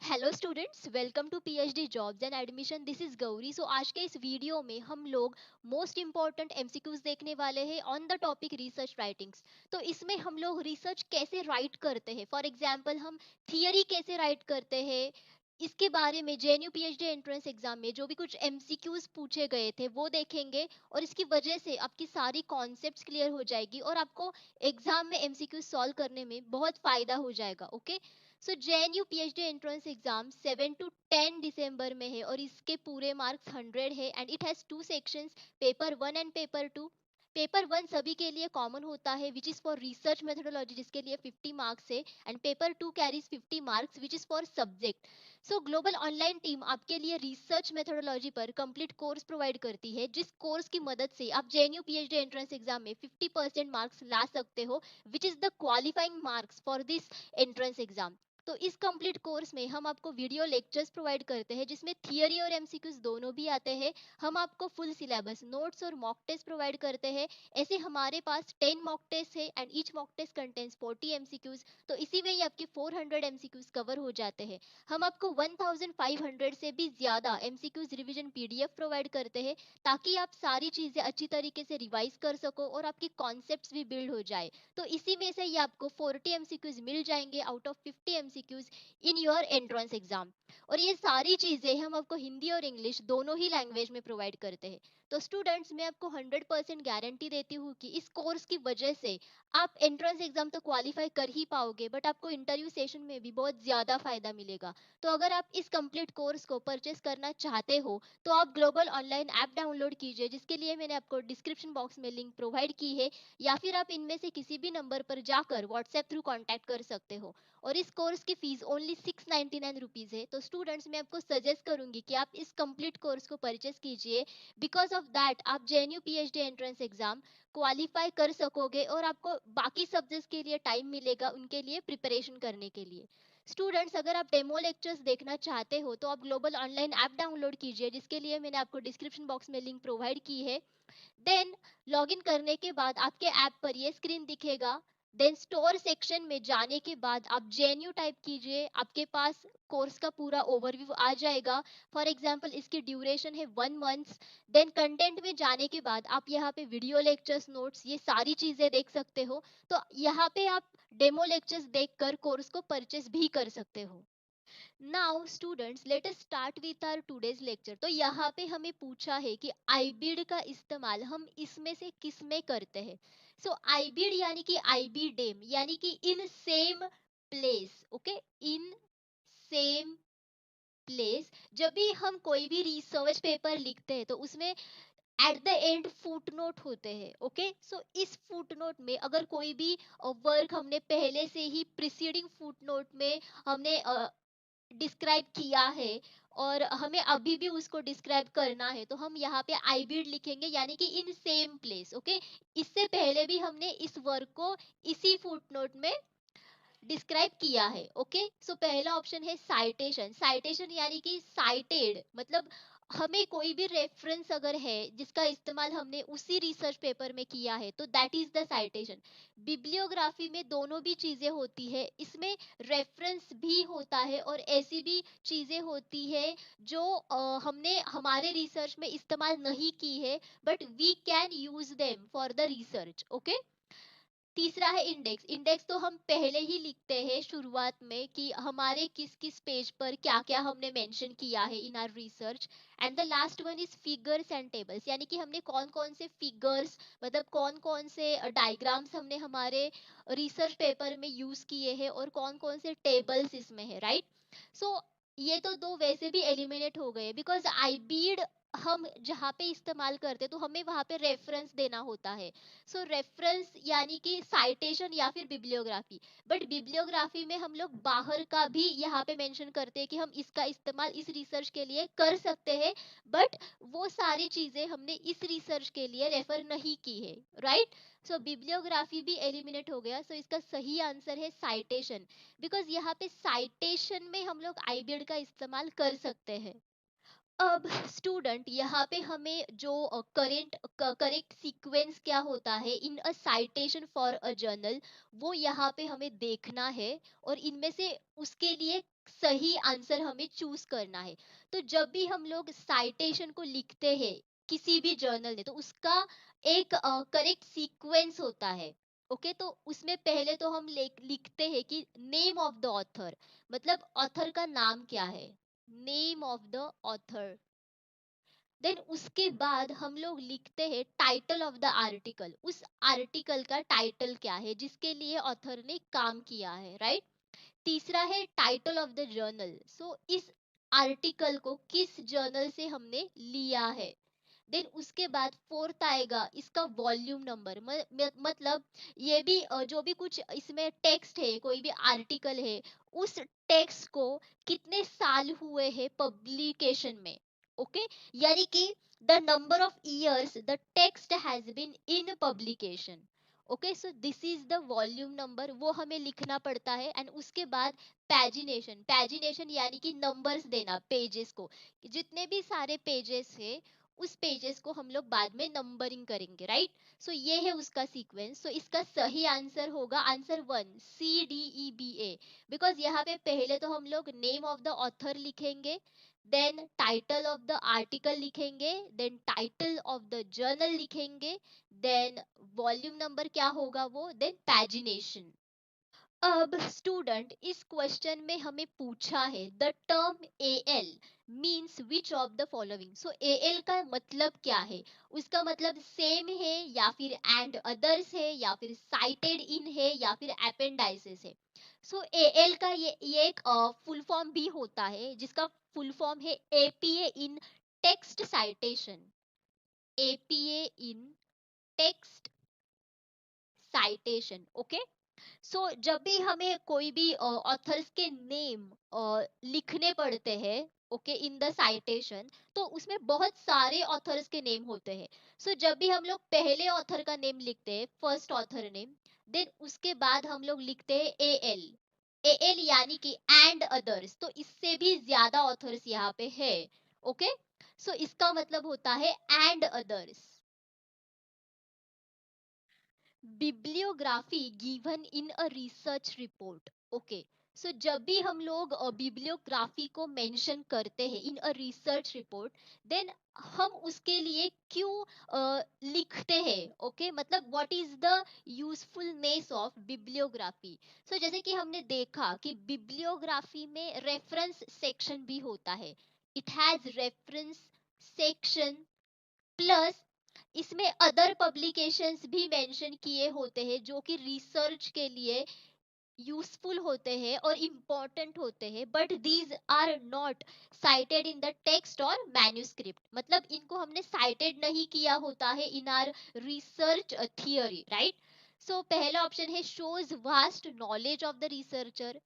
Hello students, welcome to PhD jobs and admission. This is Gauri. So आज के इस video में हम लोग मोस्ट इंपॉर्टेंट एमसीक्यूज देखने वाले हैं on the topic research writings. तो इसमें हम लोग रिसर्च कैसे राइट करते हैं, फॉर एग्जांपल हम थियरी कैसे राइट करते हैं, इसके बारे में जेएनयू पीएचडी एंट्रेंस एग्जाम में जो भी कुछ एमसीक्यूज पूछे गए थे वो देखेंगे। और इसकी वजह से आपकी सारी कॉन्सेप्ट्स क्लियर हो जाएगी और आपको एग्जाम में एमसीक्यूज सॉल्व करने में बहुत फायदा हो जाएगा। Okay, so JNU PhD entrance exam 7 to 10 दिसंबर में है और इसके पूरे मार्क्स 100 है and it has two sections, paper 1 and paper 2। Paper 1 सभी के लिए कॉमन होता है which is for research methodology, जिसके लिए 50 मार्क्स है, and paper 2 carries 50 marks which is for subject. So global online team आपके लिए रिसर्च मेथोडोलॉजी पर कंप्लीट कोर्स प्रोवाइड करती है, जिस कोर्स की मदद से आप जेएनयू पीएचडी एंट्रेंस एग्जाम में 50% मार्क्स ला सकते हो, which is the qualifying marks for this entrance exam. तो इस कंप्लीट कोर्स में हम आपको वीडियो लेक्चर्स प्रोवाइड करते हैं जिसमें थियरी और एमसीक्यूज दोनों भी आते हैं। हम आपको फुल सिलेबस, नोट्स और मॉक टेस्ट प्रोवाइड करते हैं। ऐसे हमारे पास 10 मॉक टेस्ट है and each mock test contains 40 MCQs. तो इसी में ही आपके 400 एमसीक्यूज कवर हो जाते हैं। हम आपको 1500 से भी ज्यादा एमसीक्यूज रिवीजन पीडीएफ प्रोवाइड करते हैं ताकि आप सारी चीजें अच्छी तरीके से रिवाइज कर सको और आपकी कॉन्सेप्ट्स भी बिल्ड हो जाए। तो इसी में से ही आपको 40 एमसीक्यूज मिल जाएंगे out of 50 MCQs in your entrance exam. और ये सारी चीजें हम आपको हिंदी और इंग्लिश दोनों ही लैंग्वेज में प्रोवाइड करते हैं। तो स्टूडेंट्स, मैं आपको 100% गारंटी देती हूँ कि इस कोर्स की वजह से आप एंट्रेंस एग्जाम तो क्वालिफाई कर ही पाओगे, बट आपको इंटरव्यू सेशन में भी बहुत ज्यादा फायदा मिलेगा। तो अगर आप इस कंप्लीट कोर्स को परचेस करना चाहते हो तो आप ग्लोबल ऑनलाइन ऐप डाउनलोड कीजिए, जिसके लिए मैंने आपको डिस्क्रिप्शन बॉक्स में लिंक प्रोवाइड की है, या फिर आप इनमें से किसी भी नंबर पर जाकर व्हाट्सएप थ्रू कांटेक्ट कर सकते हो। और इस कोर्स की फीस ओनली 699 रुपीज है। तो स्टूडेंट्स, मैं आपको सजेस्ट करूंगी कि आप इस कंप्लीट कोर्स को परचेस कीजिए। बिकॉज ऑफ दैट आप JNU PhD entrance exam qualify कर सकोगे और आपको बाकी सब्जेक्ट्स के लिए टाइम मिलेगा उनके लिए प्रिपरेशन करने के लिए। स्टूडेंट्स, अगर आप डेमो लेक्चर्स देखना चाहते हो तो आप ग्लोबल ऑनलाइन ऐप डाउनलोड कीजिए, जिसके लिए मैंने आपको डिस्क्रिप्शन बॉक्स में लिंक प्रोवाइड की है। देन लॉगिन करने के बाद आपके ऐप पर ये स्क्रीन दिखेगा। देन स्टोर सेक्शन में जाने के बाद आप जेएनयू टाइप कीजिए, आपके पास कोर्स का पूरा ओवरव्यू आ जाएगा। फॉर एग्जांपल इसकी ड्यूरेशन है 1 मंथ। देन कंटेंट में जाने के बाद आप यहाँ पे वीडियो लेक्चर्स, नोट्स, ये सारी चीजें देख सकते हो। तो यहाँ पे आप डेमो लेक्चर्स देखकर कोर्स को परचेस भी कर सकते हो। Now students, let us start with our today's lecture. तो यहाँ पे हमें पूछा है कि आईबीड का इस्तेमाल हम इसमें से किस में करते हैं। सो आईबीड यानी कि आईबी डेम यानी कि in same place. Okay, in same place. जब भी हम कोई भी रिसर्च पेपर लिखते हैं तो उसमें at the end foot note होते हैं। ओके, सो इस फुट नोट में अगर कोई भी वर्क हमने पहले से ही प्रिसीडिंग फुट नोट में हमने डिस्क्राइब किया है और हमें अभी भी उसको डिस्क्राइब करना है, तो हम यहाँ पे आई बीड लिखेंगे यानी कि इन सेम प्लेस। ओके, इससे पहले भी हमने इस वर्क को इसी फुटनोट में डिस्क्राइब किया है। ओके, सो पहला ऑप्शन है साइटेशन। साइटेशन यानी कि साइटेड, मतलब हमें कोई भी रेफरेंस अगर है जिसका इस्तेमाल हमने उसी रिसर्च पेपर में किया है तो that is the citation. Bibliography में दोनों भी चीजें होती है, इसमें रेफरेंस भी होता है और ऐसी भी चीजें होती है जो हमने हमारे रिसर्च में इस्तेमाल नहीं की है, but we can use them for the research. Okay, तीसरा है इंडेक्स। इंडेक्स तो हम पहले ही लिखते हैं शुरुआत में कि हमारे किस किस पेज पर क्या क्या हमने मेंशन किया है in our research. And the last one is figures and tables, यानी कि हमने कौन कौन से फिगर्स, मतलब कौन कौन से डायग्राम्स हमने हमारे रिसर्च पेपर में यूज किए हैं और कौन कौन से टेबल्स इसमें है, राइट। सो ये तो दो वैसे भी एलिमिनेट हो गए, बिकॉज आईबीड हम जहाँ पे इस्तेमाल करते तो हमें वहां पे रेफरेंस देना होता है। सो रेफरेंस यानी कि साइटेशन या फिर बिब्लियोग्राफी। बट बिब्लियोग्राफी में हम लोग बाहर का भी यहाँ पे मेंशन करते हैं कि हम इसका इस्तेमाल इस रिसर्च के लिए कर सकते हैं, बट वो सारी चीजें हमने इस रिसर्च के लिए रेफर नहीं की है, राइट। सो बिब्लियोग्राफी भी एलिमिनेट हो गया। सो इसका सही आंसर है साइटेशन, बिकॉज यहाँ पे साइटेशन में हम लोग आईबीड का इस्तेमाल कर सकते हैं। अब स्टूडेंट, यहाँ पे हमें जो करेक्ट सीक्वेंस क्या होता है इन अ साइटेशन फॉर अ जर्नल, वो यहाँ पे हमें देखना है। और इनमें से उसके लिए सही आंसर हमें चूज करना है। तो जब भी हम लोग साइटेशन को लिखते हैं किसी भी जर्नल में, तो उसका एक करेक्ट सीक्वेंस होता है। ओके, तो उसमें पहले तो हम लिखते हैं कि नेम ऑफ द ऑथर, मतलब ऑथर का नाम क्या है, name of the author. Then उसके बाद हम लोग लिखते हैं टाइटल ऑफ द आर्टिकल, उस आर्टिकल का टाइटल क्या है जिसके लिए ऑथर ने काम किया है, राइट। तीसरा है टाइटल ऑफ द जर्नल, सो इस आर्टिकल को किस जर्नल से हमने लिया है। देन उसके बाद फोर्थ आएगा इसका वॉल्यूम नंबर, मतलब ये भी जो भी कुछ इसमें टेक्स्ट है, कोई भी आर्टिकल है, उस टेक्स्ट को कितने साल हुए हैं पब्लिकेशन में। ओके, यानी कि the number of years the text has been in publication. Okay, so this is the volume number, वो हमें लिखना पड़ता है। एंड उसके बाद पैजिनेशन, पैजिनेशन यानी कि नंबर्स देना पेजेस को, जितने भी सारे पेजेस है उस पेजेस को हम लोग बाद में नंबरिंग करेंगे, राइट। सो ये है उसका सीक्वेंस। सो इसका सही आंसर होगा आंसर 1, CDEBA। बिकॉज यहाँ पे पहले तो हम लोग नेम ऑफ द ऑथर लिखेंगे, then title of the article लिखेंगे, then title of the journal लिखेंगे, देन वॉल्यूम नंबर क्या होगा वो, देन पैजिनेशन। अब स्टूडेंट, इस क्वेश्चन में हमें पूछा है the term AL means which of the following. So AL का मतलब क्या है, उसका मतलब सेम है या फिर एंड अदर्स है या फिर साइटेड इन है या फिर अपेंडाइसेस है। सो एएल का ये एक फुल फॉर्म भी होता है जिसका फुल फॉर्म है एपीए इन टेक्स्ट साइटेशन, एपीए इन टेक्स्ट साइटेशन। ओके, सो जब भी हमें कोई भी ऑथर्स के नेम लिखने पड़ते हैं, ओके, इन द साइटेशन, तो उसमें बहुत सारे ऑथर्स के नेम होते हैं। सो जब भी हम लोग पहले ऑथर का नेम लिखते हैं, फर्स्ट ऑथर नेम, देन उसके बाद हम लोग लिखते हैं एएल, एएल यानी कि एंड अदर्स, तो इससे भी ज्यादा ऑथर्स यहाँ पे है। ओके, सो इसका मतलब होता है and others. Bibliography given in a research report. Okay, so जब भी हम लोग बिब्लियोग्राफी को मेंशन करते हैं in a research report, then हम उसके लिए क्यों लिखते हैं। ओके, मतलब what is the usefulness of bibliography. So जैसे कि हमने देखा कि बिब्लियोग्राफी में रेफरेंस सेक्शन भी होता है, it has reference section, plus इसमें अदर पब्लिकेशंस भी मेंशन किए होते हैं जो कि रिसर्च के लिए यूजफुल होते हैं और इम्पोर्टेंट होते हैं, but these are not cited in the text और मैन्युस्क्रिप्ट, मतलब इनको हमने साइटेड नहीं किया होता है in our research theory, right. So पहला ऑप्शन है shows vast knowledge of the researcher.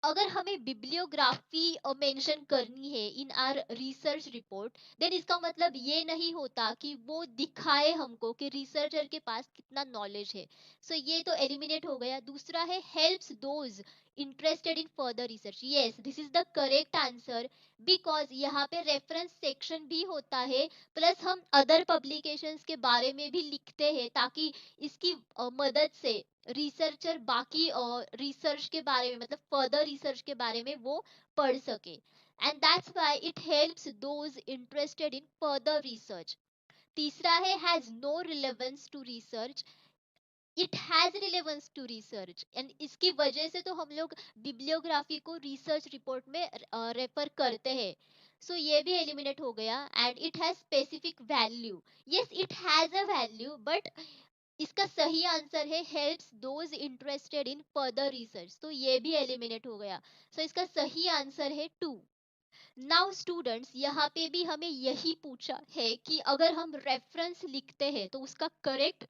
अगर हमें बिब्लियोग्राफी मेंशन करनी है in our research report, then इसका मतलब ये नहीं होता कि वो दिखाए हमको कि रिसर्चर के पास कितना नॉलेज है। सो ये तो एलिमिनेट हो गया। दूसरा है helps those interested in further research, yes this is the correct answer, because यहाँ पे रेफरेंस सेक्शन भी होता है, प्लस हम अदर पब्लिकेशंस के बारे में भी लिखते हैं ताकि इसकी मदद से रिसर्चर बाकी रिसर्च के बारे में, मतलब फर्दर रिसर्च के बारे में वो पढ़ सके। And that's why it helps those interested in further research. तीसरा है has no relevance to research, it has relevance to research, and इसकी वजह से तो हम लोग बिब्लियोग्राफी को रिसर्च रिपोर्ट में रेफर करते हैं। सो ये भी एलिमिनेट हो गया। And it has specific value, yes it has a value, but इसका सही आंसर है helps those interested in further research, तो ये भी एलिमिनेट हो गया। सो इसका सही आंसर है 2। नाउ स्टूडेंट्स, यहाँ पे भी हमें यही पूछा है कि अगर हम रेफरेंस लिखते हैं तो उसका करेक्ट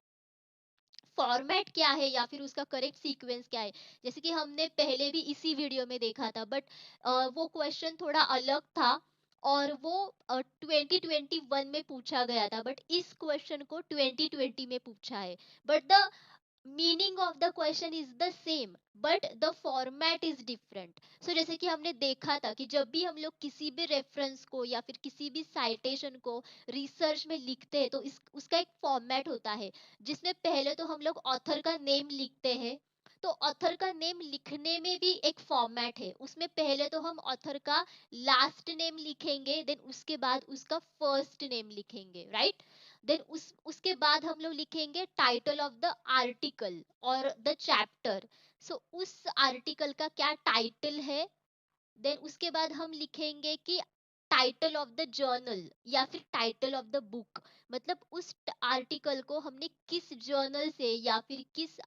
फॉर्मेट क्या है या फिर उसका करेक्ट सीक्वेंस क्या है। जैसे कि हमने पहले भी इसी वीडियो में देखा था, बट वो क्वेश्चन थोड़ा अलग था और वो 2021 में पूछा गया था, बट इस क्वेश्चन को 2020 में पूछा है। But the meaning of the question is the same, but the format is different. So जैसे कि हमने देखा था कि जब भी हम लोग किसी भी रेफरेंस को या फिर किसी भी साइटेशन को रिसर्च में लिखते हैं तो इस उसका एक फॉर्मेट होता है जिसमें पहले तो हम लोग ऑथर का नेम लिखते हैं, तो ऑथर का नेम लिखने में भी एक फॉर्मेट है, उसमें पहले तो हम ऑथर का लास्ट नेम लिखेंगे, देन उसके बाद उसका फर्स्ट नेम लिखेंगे, राइट। देन उसके बाद हम लोग लिखेंगे टाइटल ऑफ द आर्टिकल और द चैप्टर। सो उस आर्टिकल का क्या टाइटल है, देन उसके बाद हम लिखेंगे कि टाइटल ऑफ द जर्नल या फिर टाइटल ऑफ द बुक, मतलब उस आर्टिकल को हमने किस जर्नल से या फिर किस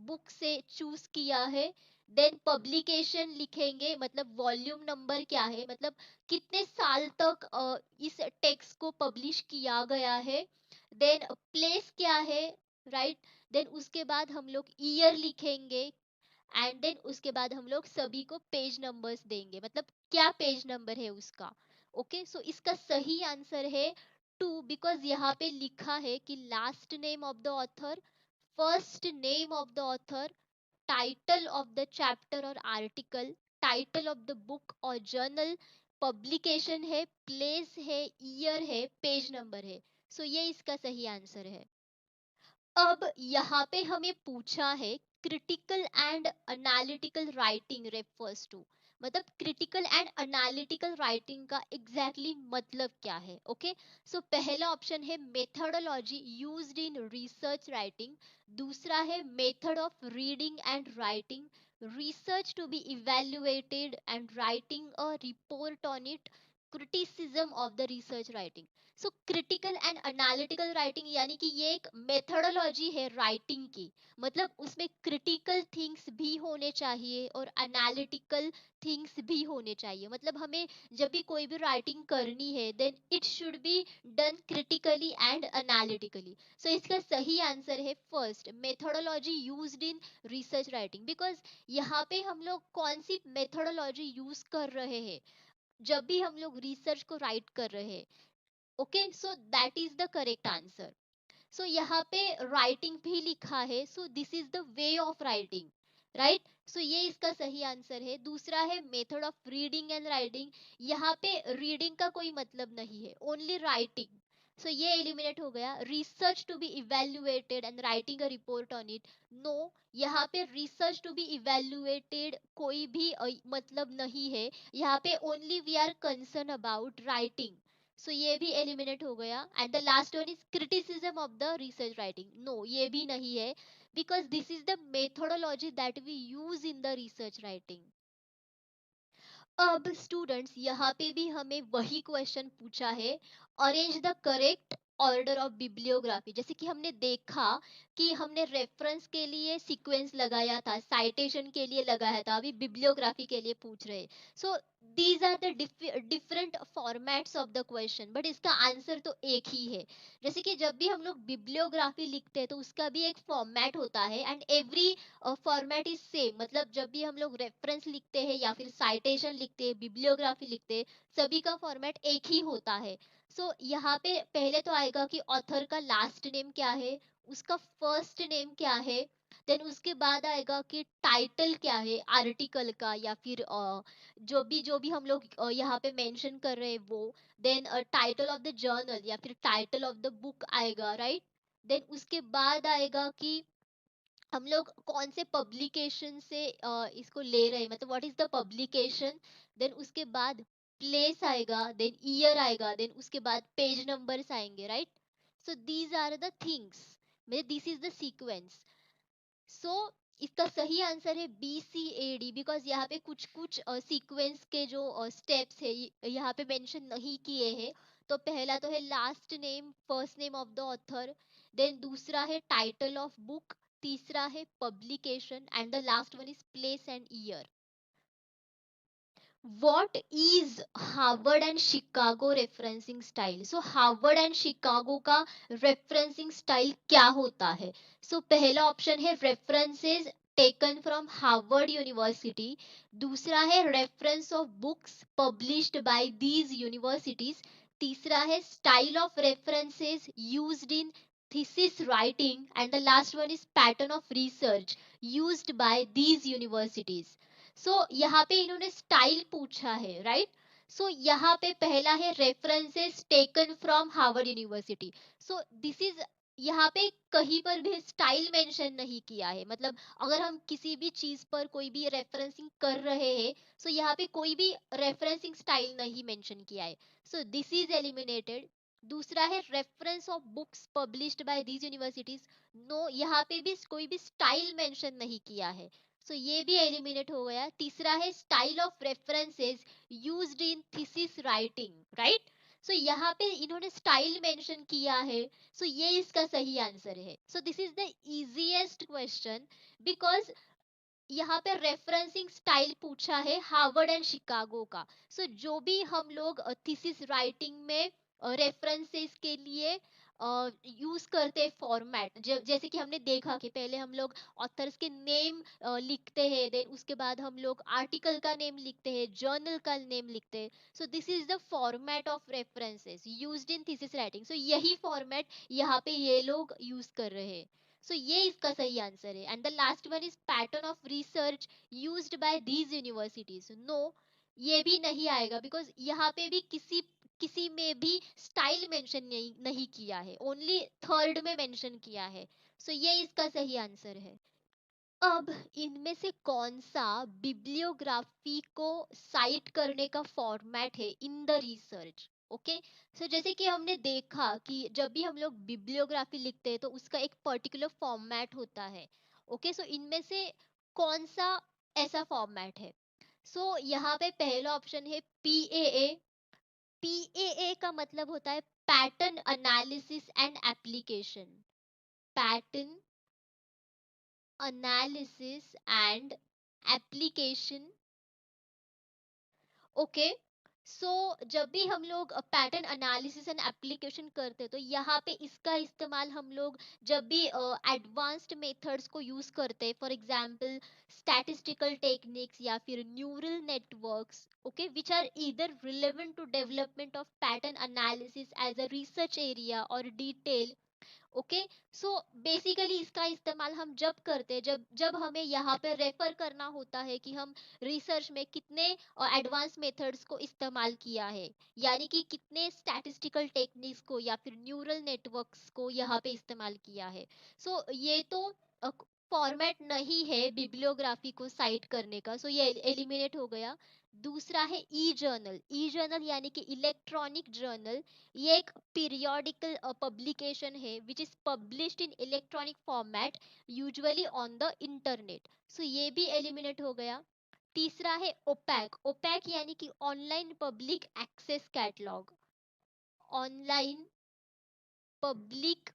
बुक से चूज किया है। देन पब्लिकेशन लिखेंगे, मतलब वॉल्यूम नंबर क्या है, मतलब कितने साल तक इस टेक्स्ट को पब्लिश किया गया है। देन प्लेस क्या है, राइट। देन उसके बाद हम लोग ईयर लिखेंगे, एंड देन उसके बाद हम लोग सभी को पेज नंबर्स देंगे, मतलब क्या पेज नंबर है उसका। ओके, सो इसका सही आंसर है 2, बिकॉज यहाँ पे लिखा है कि last name of the author, first name of the author, title of the chapter और article, title of the book और जर्नल, पब्लिकेशन है, प्लेस है, ईयर है, पेज नंबर है। सो ये इसका सही आंसर है। अब यहाँ पे हमें पूछा है critical and analytical writing refers to, मतलब क्रिटिकल एंड एनालिटिकल राइटिंग का एग्जैक्टली मतलब क्या है। ओके, सो पहला ऑप्शन है methodology used in research writing, दूसरा है method of reading and writing, research to be evaluated and writing a report on it, criticism of the research writing. So critical and analytical writing यानी कि ये एक methodology है writing की, मतलब उसमें क्रिटिकल थिंग्स भी होने चाहिए और एनालिटिकल थिंग्स भी होने चाहिए, मतलब हमें जब भी कोई भी राइटिंग करनी है then it should be done critically and analytically. So इसका सही आंसर है first, methodology used in research writing, because यहाँ पे हम लोग कौन सी मेथोडोलॉजी यूज कर रहे हैं जब भी हम लोग रिसर्च को राइट कर रहे हैं। Okay, so that is the correct answer. So यहाँ पे राइटिंग भी लिखा है, so this is the way of writing, right. So ये इसका सही आंसर है। दूसरा है method of reading and writing, यहाँ पे रीडिंग का कोई मतलब नहीं है, ओनली राइटिंग। सो ये एलिमिनेट हो गया। Research to be evaluated and writing a report on it, no, यहाँ पे रिसर्च टू बी इवेल्युएटेड कोई भी मतलब नहीं है, यहाँ पे only we are concern about writing. So ये भी एलिमिनेट हो गया। And the last one is criticism of the research writing, no ये भी नहीं है, because this is the methodology that we use in the research writing. अब students यहाँ पे भी हमें वही क्वेश्चन पूछा है, arrange the correct order of bibliography. जैसे कि हमने देखा कि हमने रेफरेंस के लिए सीक्वेंस लगाया था, साइटेशन के लिए लगाया था, अभी बिब्लियोग्राफी के लिए पूछ रहे। So these are the different formats of the question, but इसका आंसर तो एक ही है। जैसे कि जब भी हम लोग बिब्लियोग्राफी लिखते हैं तो उसका भी एक फॉर्मेट होता है, and every format is same, मतलब जब भी हम लोग रेफरेंस लिखते हैं या फिर साइटेशन लिखते हैं, बिब्लियोग्राफी लिखते हैं, सभी का फॉर्मेट एक ही होता है। सो यहाँ पे पहले तो आएगा कि ऑथर का लास्ट नेम क्या है, उसका फर्स्ट नेम क्या है, देन उसके बाद आएगा कि टाइटल क्या है आर्टिकल का या फिर जो भी हम लोग यहाँ पे मेंशन कर रहे हैं वो, then title of the journal या फिर टाइटल ऑफ द बुक आएगा, राइट। देन उसके बाद आएगा कि हम लोग कौन से पब्लिकेशन से इसको ले रहे हैं, मतलब what is the publication. Then उसके बाद प्लेस आएगा, देन ईयर आएगा, देन उसके बाद पेज नंबर्स आएंगे, right. So these are the things, मतलब this is the sequence. So इसका सही आंसर है B C A D, because यहाँ पे कुछ कुछ सीक्वेंस के जो स्टेप्स है यहाँ पे मेंशन नहीं किए हैं। तो पहला तो है last name, first name of the author, then दूसरा है टाइटल ऑफ बुक, तीसरा है publication, and the last one is place and year. What is Harvard and Chicago referencing style? So Harvard and Chicago का referencing style क्या होता है? So पहला option है references taken from Harvard University, दूसरा है reference of books published by these universities, तीसरा है style of references used in thesis writing, and the last one is pattern of research used by these universities. सो यहाँ पे इन्होंने style पूछा है, right. So यहाँ पे पहला है references taken from Harvard university. So this is यहाँ पे कहीं पर भी स्टाइल मेंशन नहीं किया है, मतलब अगर हम किसी भी चीज पर कोई भी रेफरेंसिंग कर रहे हैं, सो यहाँ पे कोई भी रेफरेंसिंग स्टाइल नहीं मेंशन किया है, सो दिस इज एलिमिनेटेड। दूसरा है reference of books published by these universities, no, यहाँ पे भी कोई भी स्टाइल मेंशन नहीं किया है, सो ये भी एलिमिनेट हो गया। तीसरा है style of references used in thesis writing, right, so यहाँ पे इन्होंने स्टाइल मेंशन किया है, सो ये इसका सही आंसर है। So this is the easiest question, because यहाँ पे रेफरेंसिंग स्टाइल पूछा है हार्वर्ड एंड शिकागो का। सो जो भी हम लोग थीसिस राइटिंग में रेफरेंसेस के लिए यूज करते हैं फॉर्मेट, जैसे कि हमने देखा कि पहले हम लोग ऑथर्स के नेम लिखते हैं, देन उसके बाद हम लोग आर्टिकल का नेम लिखते हैं, जर्नल का नेम लिखते हैं। So this is the format of references used in thesis writing, so यही फॉर्मेट यहाँ पे ये लोग यूज कर रहे हैं। सो ये इसका सही आंसर है। And the last one is pattern of research used by these universities, no, ये भी नहीं आएगा, बिकॉज यहाँ पे भी किसी किसी में भी स्टाइल मेंशन नहीं किया है, ओनली थर्ड में मेंशन किया है। सो ये इसका सही आंसर है। अब इनमें से कौन सा बिब्लियोग्राफी को साइट करने का फॉर्मेट है इन द रिसर्च? ओके, सो जैसे कि हमने देखा कि जब भी हम लोग बिब्लियोग्राफी लिखते हैं तो उसका एक पर्टिकुलर फॉर्मेट होता है। ओके, सो इनमें से कौन सा ऐसा फॉर्मेट है? सो यहाँ पे पहला ऑप्शन है पीएए। पीएए का मतलब होता है pattern analysis and application, pattern analysis and application. Okay, so जब भी हम लोग पैटर्न एनालिसिस एंड एप्लीकेशन करते हैं तो यहाँ पे इसका इस्तेमाल हम लोग जब भी एडवांस्ड मेथड्स को यूज करते हैं, फॉर एग्जांपल स्टैटिस्टिकल टेक्निक्स या फिर neural networks, okay, which are either relevant to development of pattern analysis as a research area और डिटेल। ओके, सो बेसिकली इसका इस्तेमाल हम जब करते हैं जब जब हमें यहाँ पे रेफर करना होता है कि हम रिसर्च में कितने एडवांस मेथड्स को इस्तेमाल किया है, यानी कि कितने स्टैटिस्टिकल टेक्निक्स को या फिर न्यूरल नेटवर्क्स को यहाँ पे इस्तेमाल किया है। सो ये तो फॉर्मेट नहीं है बिब्लियोग्राफी को साइट करने का, सो ये एलिमिनेट हो गया। दूसरा है ई जर्नल। ई जर्नल यानी कि इलेक्ट्रॉनिक जर्नल, ये एक पीरियोडिकल पब्लिकेशन है which is published in electronic format usually on the internet, so ये भी एलिमिनेट हो गया। तीसरा है ओपैक। ओपैक यानी कि online public access catalogue, online public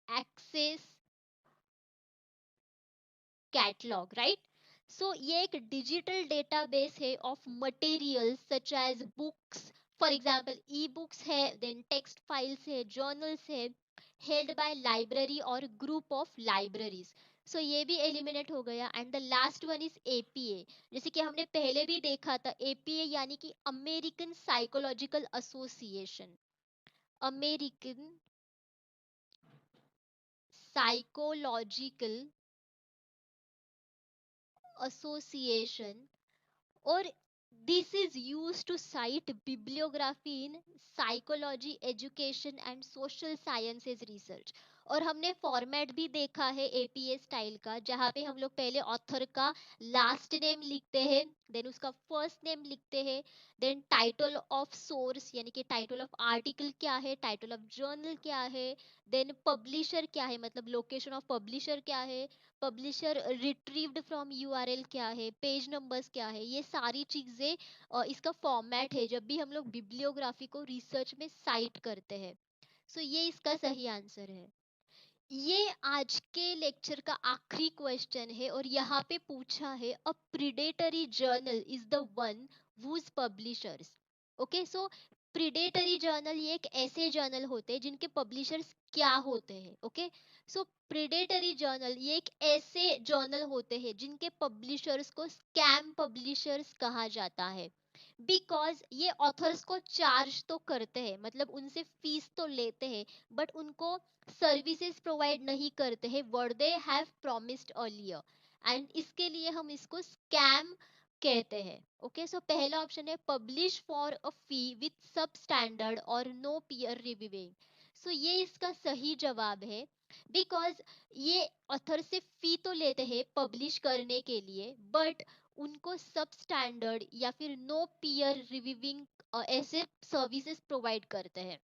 access catalogue, right, so ये एक डिजिटल डेटाबेस है of materials such as books, for example e books है, देन टेक्स्ट फाइल्स है, जर्नल्स है, हेल्ड बाय लाइब्रेरी और ग्रुप ऑफ लाइब्रेरीज। सो ये भी eliminate हो गया। And the last one is APA, जैसे कि हमने पहले भी देखा था, एपीए यानी कि American psychological association, American psychological association, और this is used to cite bibliography in psychology education and social sciences research। और हमने फॉर्मेट भी देखा है एपीए स्टाइल का, जहाँ पे हम लोग पहले ऑथर का लास्ट नेम लिखते हैं, देन उसका फर्स्ट नेम लिखते हैं, देन टाइटल ऑफ सोर्स यानी कि टाइटल ऑफ आर्टिकल क्या है, टाइटल ऑफ जर्नल क्या है, देन पब्लिशर क्या है, मतलब लोकेशन ऑफ पब्लिशर क्या है, पब्लिशर रिट्रीव्ड फ्रॉम यूआरएल क्या है, पेज नंबर्स क्या है, ये सारी चीजें इसका फॉर्मेट है जब भी हम लोग बिब्लियोग्राफी को रिसर्च में साइट करते हैं। सो ये इसका सही आंसर है। ये आज के लेक्चर का आखिरी क्वेश्चन है और यहाँ पे पूछा है a predatory journal is the one whose publishers. Okay, so predatory journal ये एक ऐसे जर्नल होते हैं जिनके पब्लिशर्स क्या होते हैं। ओके, सो प्रिडेटरी जर्नल ये एक ऐसे जर्नल होते हैं जिनके पब्लिशर्स को स्कैम पब्लिशर्स कहा जाता है, बिकॉज ये ऑथर्स को चार्ज तो करते हैं, मतलब उनसे फीस तो लेते हैं, बट उनको सर्विसेज प्रोवाइड नहीं करते हैं what they have promised earlier, and इसके लिए हम इसको स्कैम कहते हैं। ओके, सो पहला ऑप्शन है publish for a fee with सब स्टैंडर्ड और नो पीयर रिव्यूइंग। सो ये इसका सही जवाब है। बिकॉज ये ऑथर से फी तो लेते हैं पब्लिश करने के लिए, बट उनको सब स्टैंडर्ड या फिर नो पीयर रिव्यूइंग ऐसे सर्विसेज प्रोवाइड करते हैं।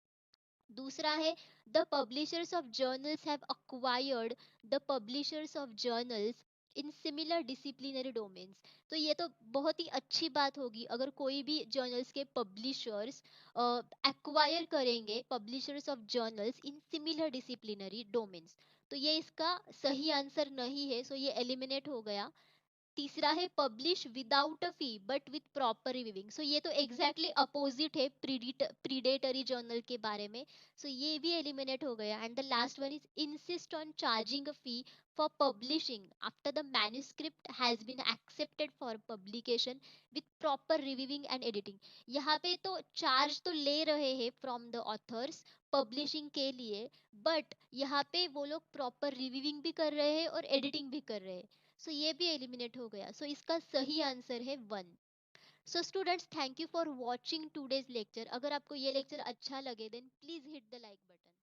दूसरा है, the publishers of journals have acquired the publishers of journals in similar disciplinary domains. तो ये तो बहुत ही अच्छी बात होगी अगर कोई भी जर्नल्स के पब्लिशर्स एक्वायर करेंगे publishers of journals in similar disciplinary domains. तो ये इसका सही आंसर नहीं है, सो ये एलिमिनेट हो गया। तीसरा है, publish without a fee but with proper reviewing. So ये तो एग्जैक्टली अपोजिट है प्रीडेटरी जर्नल के बारे में। सो ये भी एलिमिनेट हो गया। And the last one is insist on charging a fee for publishing after the manuscript has been accepted for publication with proper reviewing and editing. यहाँ पे तो चार्ज तो ले रहे हैं फ्रॉम द ऑथर्स पब्लिशिंग के लिए, बट यहाँ पे वो लोग प्रॉपर रिव्यूइंग भी कर रहे हैं और एडिटिंग भी कर रहे हैं। सो ये भी एलिमिनेट हो गया। सो इसका सही आंसर है one. So students, thank you for watching today's lecture. अगर आपको ये लेक्चर अच्छा लगे then please hit the like button.